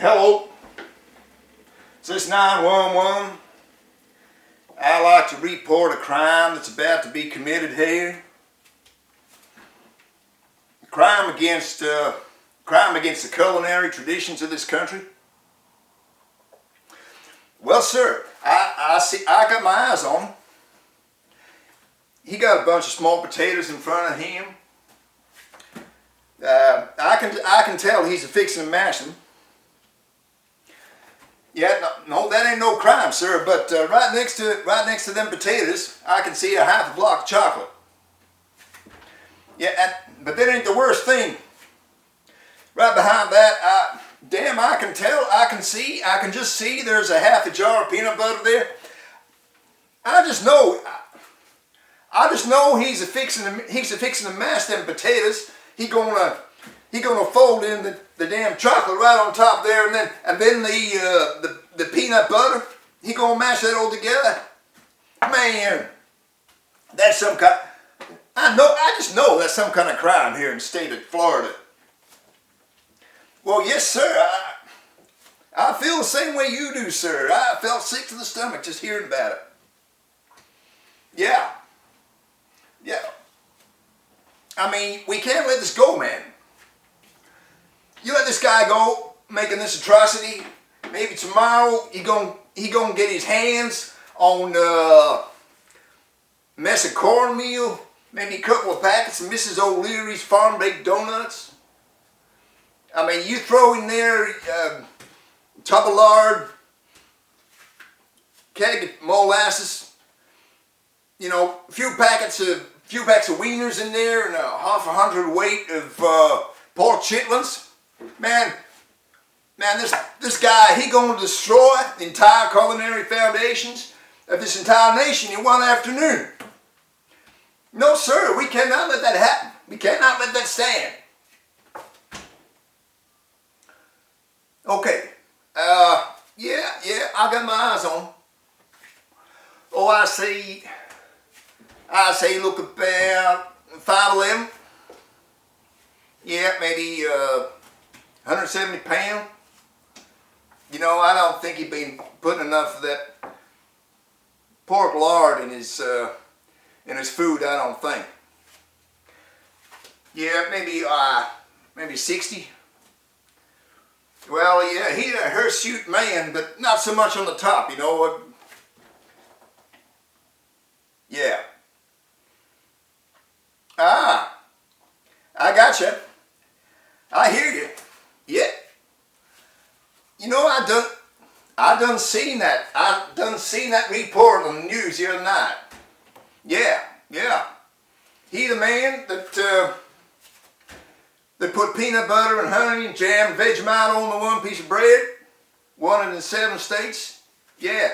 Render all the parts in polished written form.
Hello, is this 911? I'd like to report a crime that's about to be committed here. Crime against the culinary traditions of this country. Well, sir, I got my eyes on him. He got a bunch of small potatoes in front of him. I can tell he's fixing to mash them. Yeah, no, that ain't no crime, sir. But right next to them potatoes, I can see a half a block of chocolate. Yeah, but that ain't the worst thing. Right behind that, I can tell, I can just see there's a half a jar of peanut butter there. I just know he's fixing to mash them potatoes. He gonna fold in the damn chocolate right on top there, and then the peanut butter. He gonna mash that all together. Man, that's some kind. I just know that's some kind of crime here in the state of Florida. Well, yes, sir. I feel the same way you do, sir. I felt sick to the stomach just hearing about it. Yeah. I mean, we can't let this go, man. You let this guy go making this atrocity. Maybe tomorrow he gonna get his hands on a mess of cornmeal, maybe a couple of packets of Mrs. O'Leary's farm-baked donuts. I mean, you throw in there a tub of lard, keg of molasses, you know, a few packs of wieners in there, and a half 100 weight of pork chitlins. Man, this guy, he gonna destroy the entire culinary foundations of this entire nation in one afternoon. No, sir, we cannot let that happen. We cannot let that stand. Okay, yeah, I got my eyes on. Oh, I say, look about 5'11". Yeah, maybe 170 pounds. You know, I don't think he'd been putting enough of that pork lard in his food. I don't think. Yeah, maybe 60. Well, yeah, he's a hirsute man, but not so much on the top, you know. Yeah. I gotcha. I hear you. Yeah. You know, I done seen that report on the news the other night. Yeah. He the man that put peanut butter and honey and jam and Vegemite on the one piece of bread, one in the 7 states. Yeah.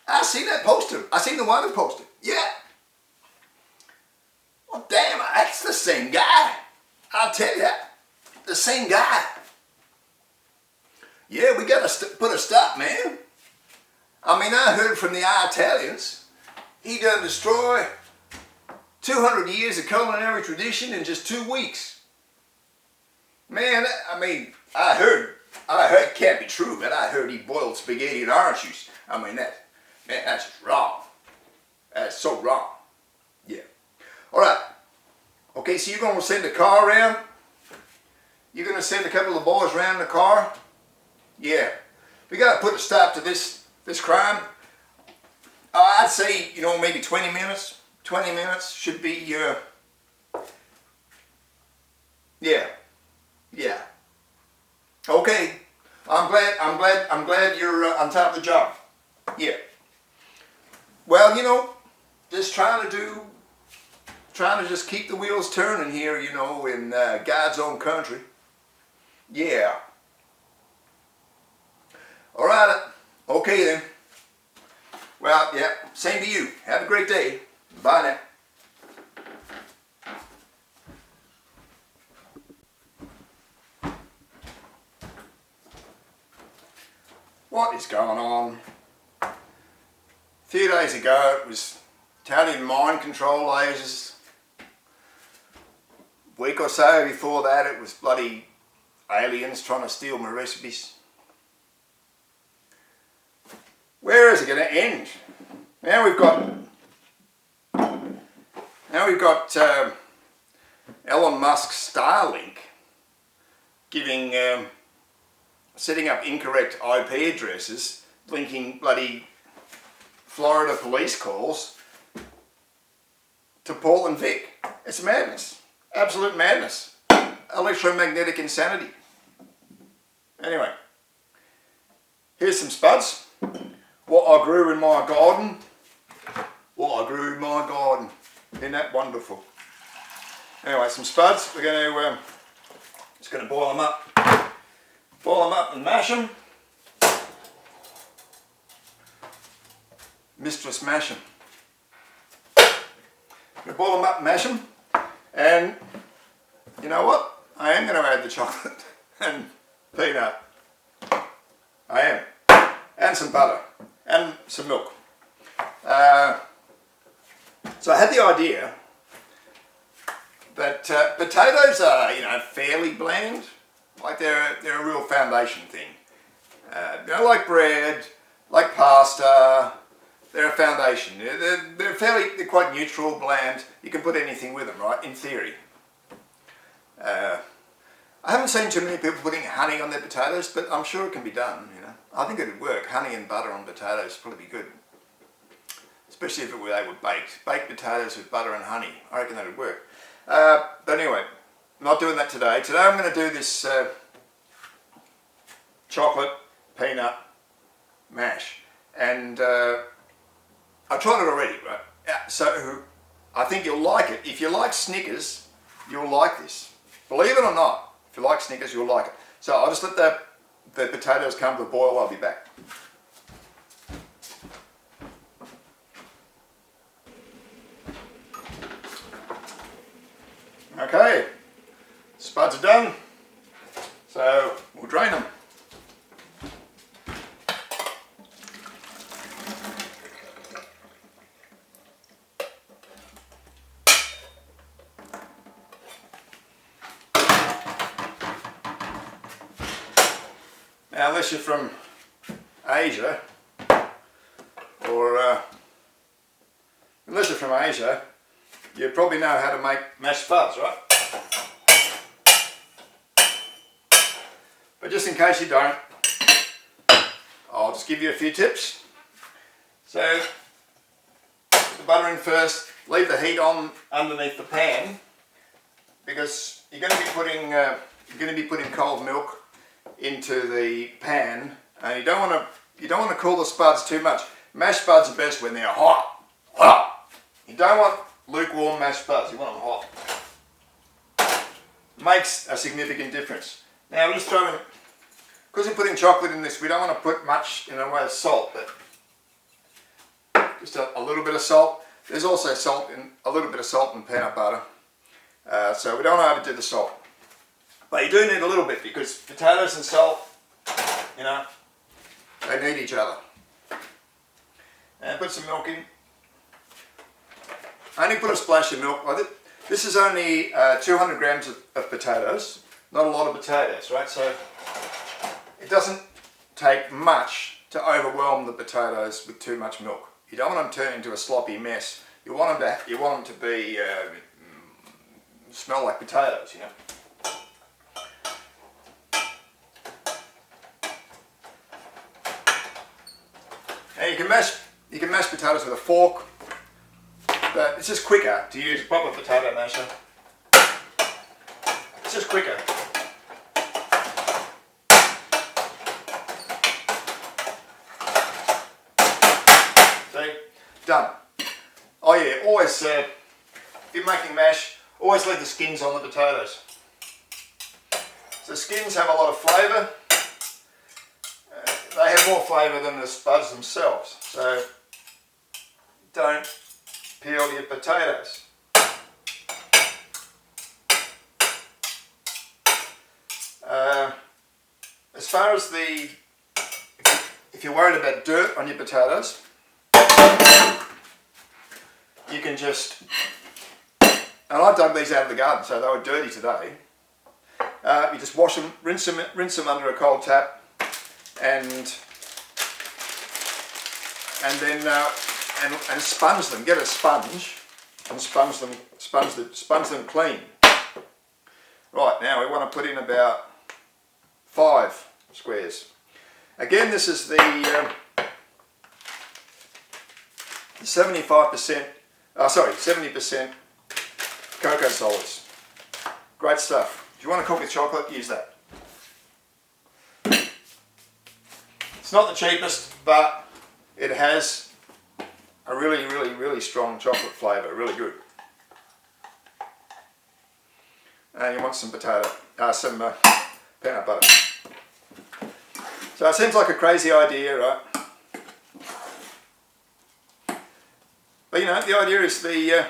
I seen that poster. I seen the one that posted. Yeah. Well, damn, that's the same guy. I'll tell you, the same guy. Yeah, we got to put a stop, man. I mean, I heard from the Italians, he done destroy 200 years of culinary tradition in just 2 weeks. Man, I mean, I heard it can't be true, but I heard he boiled spaghetti and orange juice. I mean, that's just wrong. That's so wrong. Yeah. All right. Okay, so you're going to send a car around? You're going to send a couple of boys around in the car? Yeah. We got to put a stop to this crime. I'd say, you know, maybe 20 minutes. 20 minutes should be, yeah. Okay. I'm glad you're on top of the job. Yeah. Well, you know, just trying to just keep the wheels turning here, you know, in God's own country. Yeah. All right. Okay then. Well, yeah, same to you. Have a great day. Bye now. What is going on? A few days ago it was Italian mind control lasers. A week or so before that it was bloody aliens trying to steal my recipes. Where is it going to end? Now we've got Elon Musk's Starlink setting up incorrect IP addresses, linking bloody Florida police calls to Portland Vic. It's madness. Absolute madness. Electromagnetic insanity. Anyway, here's some spuds. What I grew in my garden. What I grew in my garden. Isn't that wonderful? Anyway, some spuds. We're going to just going to boil them up. Boil them up and mash them. Mistress mash them. I'm going to boil them up and mash them. And you know what? I am going to add the chocolate and peanut. I am. And some butter. And some milk. So I had the idea that potatoes are, fairly bland. Like they're a real foundation thing. Like bread, like pasta, they're a foundation. They're quite neutral, bland. You can put anything with them, right? In theory. I haven't seen too many people putting honey on their potatoes, but I'm sure it can be done. I think it'd work. Honey and butter on potatoes would probably be good, especially if they were baked. Baked potatoes with butter and honey. I reckon that'd work. But anyway, I'm not doing that today. Today I'm going to do this chocolate peanut mash, and I tried it already, right? Yeah, so I think you'll like it. If you like Snickers, you'll like this. Believe it or not, if you like Snickers, you'll like it. So I'll just let the potatoes come to a boil. I'll be back. Okay, spuds are done, so we'll drain them. Now, unless you're from Asia, you probably know how to make mashed spuds, right? But just in case you don't, I'll just give you a few tips. So, put the butter in first, leave the heat on underneath the pan, because you're going to be putting cold milk into the pan, and you don't want to cool the spuds too much. Mashed spuds are best when they're hot. You don't want lukewarm mashed spuds. You want them hot. Makes a significant difference. Now we're just throwing, because we're putting chocolate in this, we don't want to put much in the way of salt, but just a little bit of salt. There's also a little bit of salt in peanut butter, so we don't want to overdo the salt. But you do need a little bit, because potatoes and salt, they need each other. And put some milk in. I only put a splash of milk. This is only 200 grams of potatoes, not a lot of potatoes, right? So it doesn't take much to overwhelm the potatoes with too much milk. You don't want them to turn into a sloppy mess. You want them to be smell like potatoes, Now you can mash potatoes with a fork, but it's just quicker to use a proper potato masher. It's just quicker. See? Done. Oh yeah, always, if you're making mash, always leave the skins on the potatoes. So skins have a lot of flavour. They have more flavour than the spuds themselves, so don't peel your potatoes. As far as if you're worried about dirt on your potatoes, you can just, and I dug these out of the garden, so they were dirty today. You just wash them, rinse them under a cold tap, and then and sponge them. Get a sponge and sponge them clean. Right, now we want to put in about 5 squares. Again, this is the 70% cocoa solids. Great stuff. If you want to cook with chocolate, use that. It's not the cheapest, but it has a really strong chocolate flavour, really good. And you want some peanut butter. So it seems like a crazy idea, right? But you know, the idea is the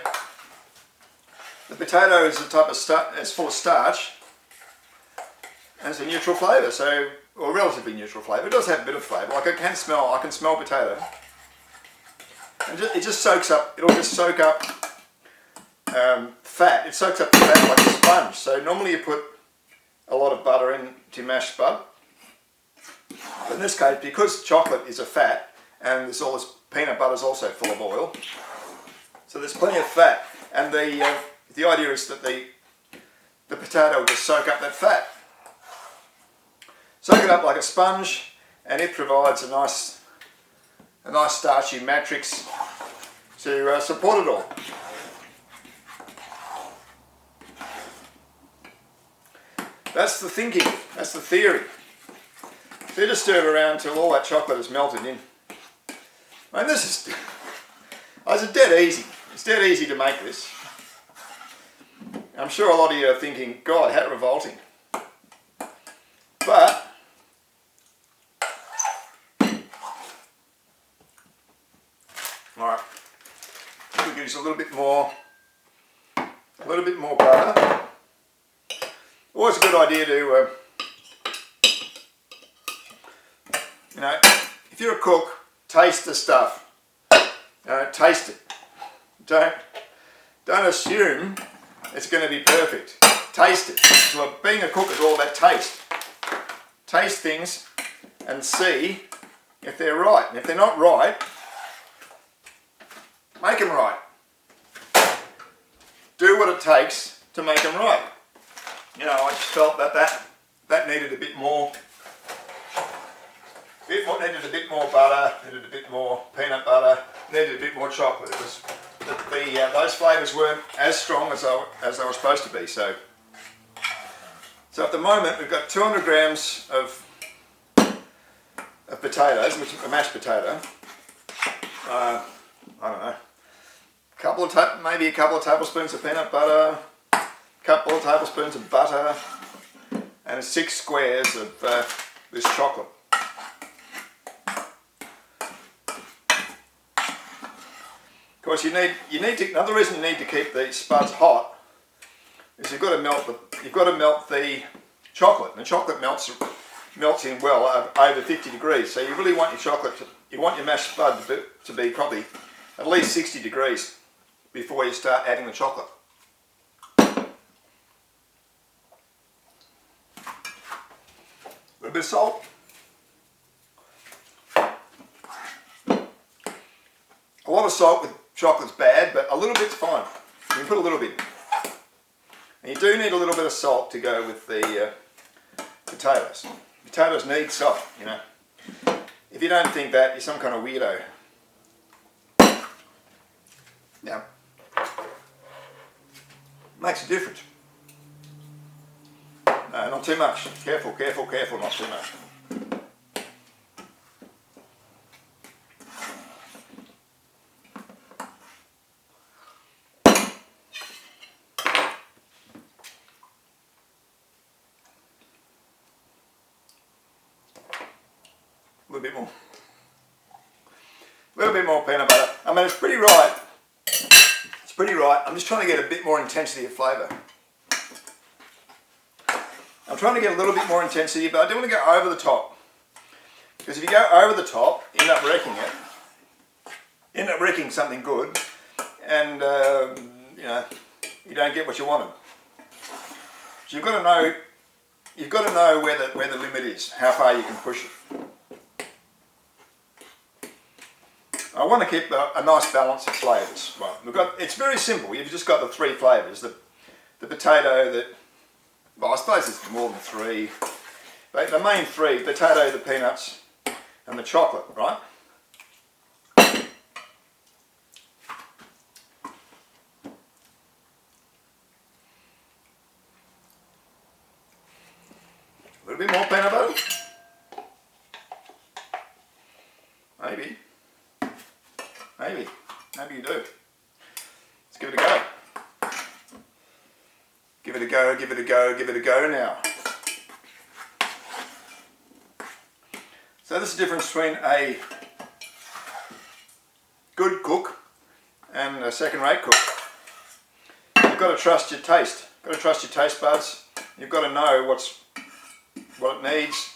potato is a type of it's full of starch, and it's a neutral flavour, so, or relatively neutral flavour. It does have a bit of flavour. Like I can smell potato, and it just soaks up. It'll just soak up fat. It soaks up the fat like a sponge. So normally you put a lot of butter into mashed spud. But in this case, because chocolate is a fat, and this peanut butter is also full of oil, so there's plenty of fat, and the idea is that the potato will just soak up that fat. Soak it up like a sponge, and it provides a nice starchy matrix to support it all. That's the thinking, that's the theory. So you just stir it around until all that chocolate is melted in. I mean, it's dead easy. It's dead easy to make this. I'm sure a lot of you are thinking, God, how revolting. But alright, we use a little bit more butter. Always a good idea to you know, if you're a cook, taste the stuff. Taste it. Don't assume it's going to be perfect. Taste it. So being a cook is all about taste. Taste things and see if they're right. And if they're not right, make them right. Do what it takes to make them right. You know, I just felt that needed a bit more. Needed a bit more butter, needed a bit more peanut butter, needed a bit more chocolate. It was those flavours weren't as strong as they were supposed to be. So at the moment we've got 200 grams of potatoes, which is a mashed potato. I don't know, maybe a couple of tablespoons of peanut butter, a couple of tablespoons of butter, and 6 squares of this chocolate. Of course, another reason you need to keep the spuds hot is you've got to melt the chocolate, and the chocolate melts in well over 50 degrees. So you really want your mashed spud to be probably at least 60 degrees before you start adding the chocolate. A little bit of salt. A lot of salt with chocolate's bad, but a little bit's fine. You can put a little bit. And you do need a little bit of salt to go with the potatoes. Potatoes need salt, you know. If you don't think that, you're some kind of weirdo. Yeah. Makes a difference. No, not too much. Careful, careful, careful, not too much. A little bit more peanut butter. I mean, it's pretty right. It's pretty right. I'm just trying to get a bit more intensity of flavour. I'm trying to get a little bit more intensity, but I don't want to go over the top. Because if you go over the top, you end up wrecking it. You end up wrecking something good, and you know, you don't get what you wanted. So you've got to know you've got to know where the limit is, how far you can push it. I want to keep a nice balance of flavours. Right, it's very simple. You've just got the three flavours. The potato, well, I suppose it's more than three. But the main three: potato, the peanuts, and the chocolate. Right. A little bit more peanut butter. Maybe. Maybe you do. Let's give it a go. Give it a go, give it a go, give it a go now. So this is the difference between a good cook and a second-rate cook. You've got to trust your taste. You've got to trust your taste buds. You've got to know what it needs,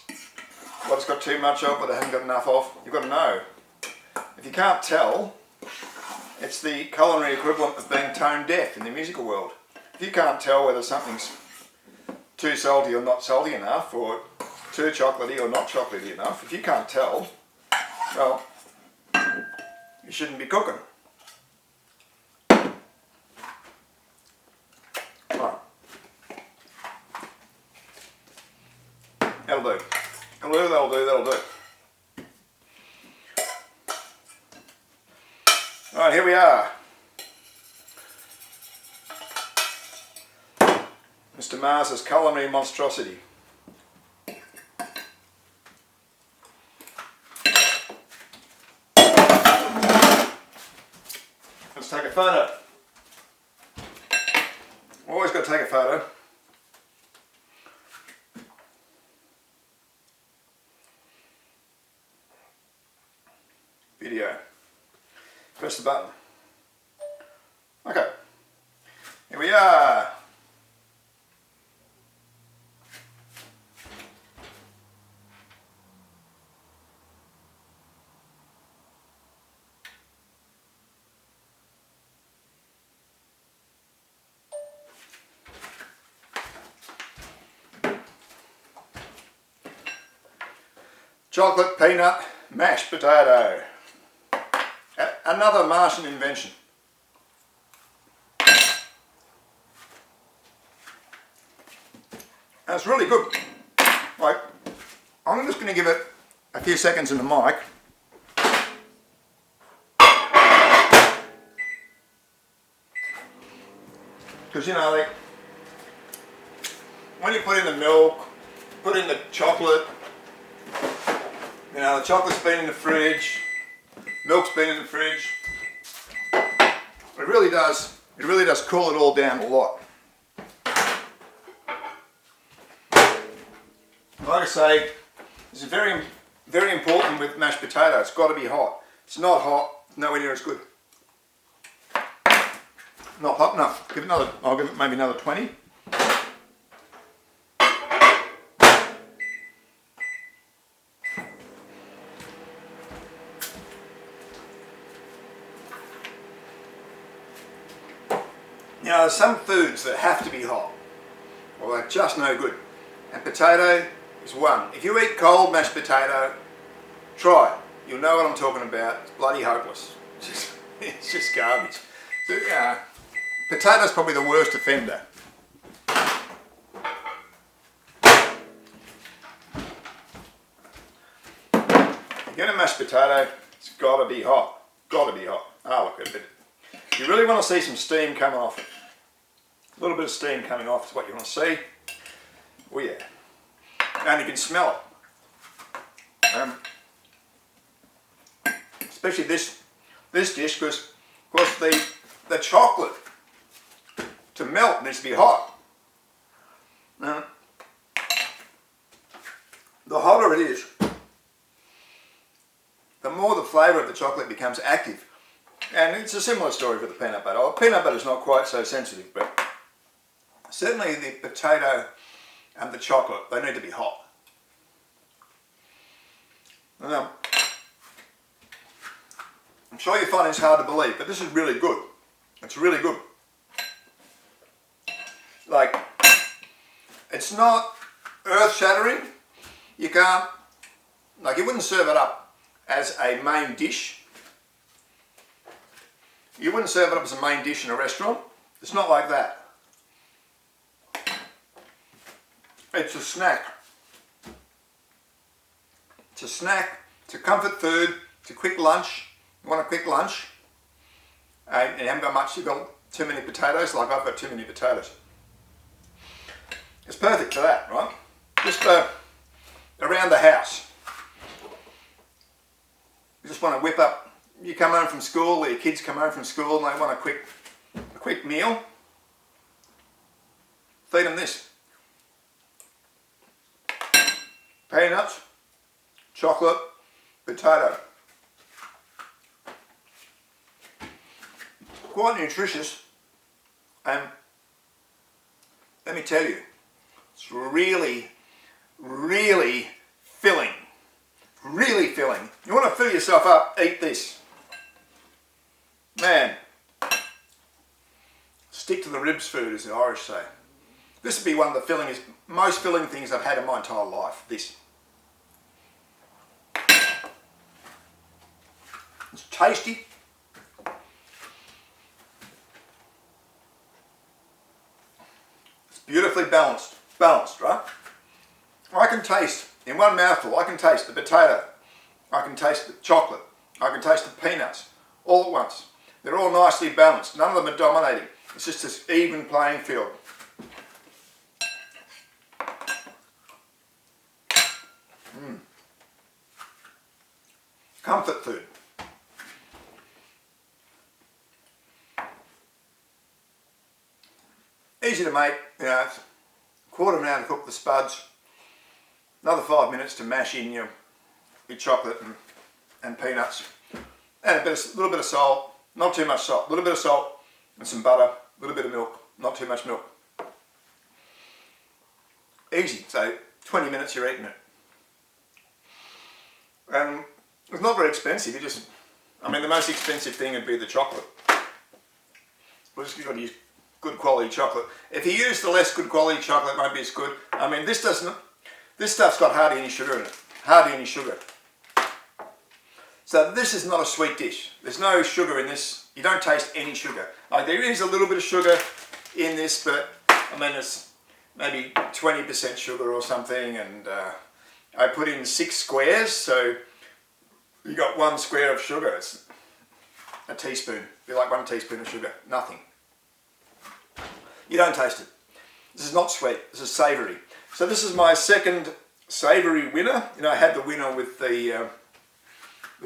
what it's got too much of, what it hasn't got enough of. You've got to know. If you can't tell, it's the culinary equivalent of being tone deaf in the musical world. If you can't tell whether something's too salty or not salty enough, or too chocolatey or not chocolatey enough, if you can't tell, well, you shouldn't be cooking. Right. That'll do. That'll do. Alright, here we are. Mr. Mars's culinary monstrosity. Let's take a photo. Always got to take a photo. Video. Press the button. Okay. Here we are. Chocolate peanut mashed potato. Another Martian invention. And it's really good. Like, I'm just going to give it a few seconds in the mic. Because, you know, when you put in the milk, put in the chocolate, you know, the chocolate's been in the fridge, milk's been in the fridge. It really does cool it all down a lot. Like I say, this is very, very important with mashed potato. It's got to be hot. It's not hot, nowhere near as good. Not hot enough. I'll give it maybe another 20. You know, there's some foods that have to be hot, or they're just no good. And potato is one. If you eat cold mashed potato, try it. You'll know what I'm talking about. It's bloody hopeless. It's just garbage. So, yeah, potato's probably the worst offender. You get a mashed potato, it's got to be hot. Got to be hot. Oh, look at it. You really want to see some steam coming off it. A little bit of steam coming off is what you want to see. Oh yeah. And you can smell it. Especially this dish, because of course the chocolate to melt needs to be hot. Now, the hotter it is, the more the flavour of the chocolate becomes active. And it's a similar story for the peanut butter. Well, peanut butter is not quite so sensitive, but certainly the potato and the chocolate, they need to be hot. Now, I'm sure you find this hard to believe, but this is really good. It's really good. Like, it's not earth-shattering. You can't, like you wouldn't serve it up as a main dish. You wouldn't serve it up as a main dish in a restaurant. It's not like that. It's a snack. It's a snack, it's a comfort food, it's a quick lunch. You want a quick lunch and you haven't got much, you've got too many potatoes, like I've got too many potatoes. It's perfect for that, right? Just around the house. You just want to whip up, you come home from school, or your kids come home from school and they want a quick meal. Feed them this. Peanuts, chocolate, potato. Quite nutritious, and let me tell you, it's really, really filling. Really filling. You want to fill yourself up, eat this. Man, stick to the ribs food, as the Irish say. This would be one of the most filling things I've had in my entire life, this. It's tasty. It's beautifully balanced, right? I can taste, in one mouthful, I can taste the potato, I can taste the chocolate, I can taste the peanuts, all at once. They're all nicely balanced, none of them are dominating. It's just this even playing field. Comfort food. Easy to make, you know, it's a quarter of an hour to cook the spuds, another 5 minutes to mash in your chocolate and peanuts, and a little bit of salt, not too much salt, a little bit of salt and some butter, a little bit of milk, not too much milk. Easy, so 20 minutes you're eating it. And it's not very expensive, I mean the most expensive thing would be the chocolate. We're just going to use good quality chocolate. If you use the less good quality chocolate, it won't be as good. I mean this stuff's got hardly any sugar in it, hardly any sugar. So this is not a sweet dish. There's no sugar in this, you don't taste any sugar. Like there is a little bit of sugar in this, but I mean it's maybe 20% sugar or something, and I put in 6 squares, so you got 1 square of sugar. It's a teaspoon, be like 1 teaspoon of sugar, nothing. You don't taste it. This is not sweet, this is savoury. So this is my second savoury winner. You know, I had the winner with the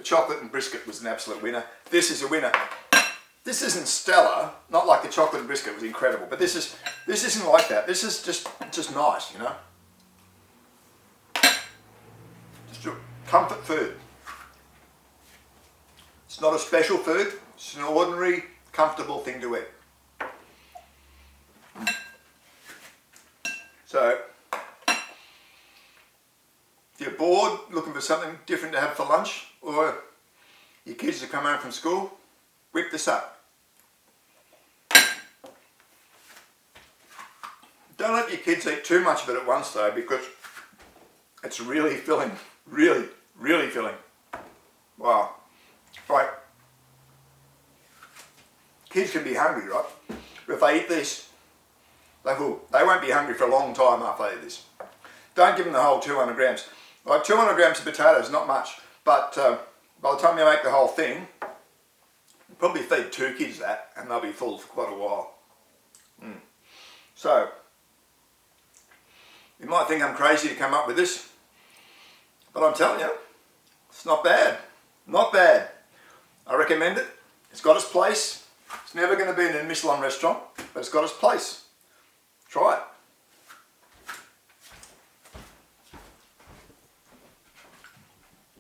chocolate and brisket was an absolute winner. This is a winner. This isn't stellar, not like the chocolate and brisket was incredible, but this isn't like that. This is just nice, you know. Just your comfort food. It's not a special food, it's an ordinary, comfortable thing to eat. So, if you're bored, looking for something different to have for lunch, or your kids have come home from school, whip this up. Don't let your kids eat too much of it at once though, because it's really filling, really, really filling. Wow. Right. Kids can be hungry, right? But if they eat this, they won't be hungry for a long time after they eat this. Don't give them the whole 200 grams. Like 200 grams of potatoes, not much, but by the time you make the whole thing, you probably feed 2 kids that, and they'll be full for quite a while. So, you might think I'm crazy to come up with this, but I'm telling you, it's not bad. Not bad. I recommend it. It's got its place. It's never going to be in a Michelin restaurant, but it's got its place. Try it.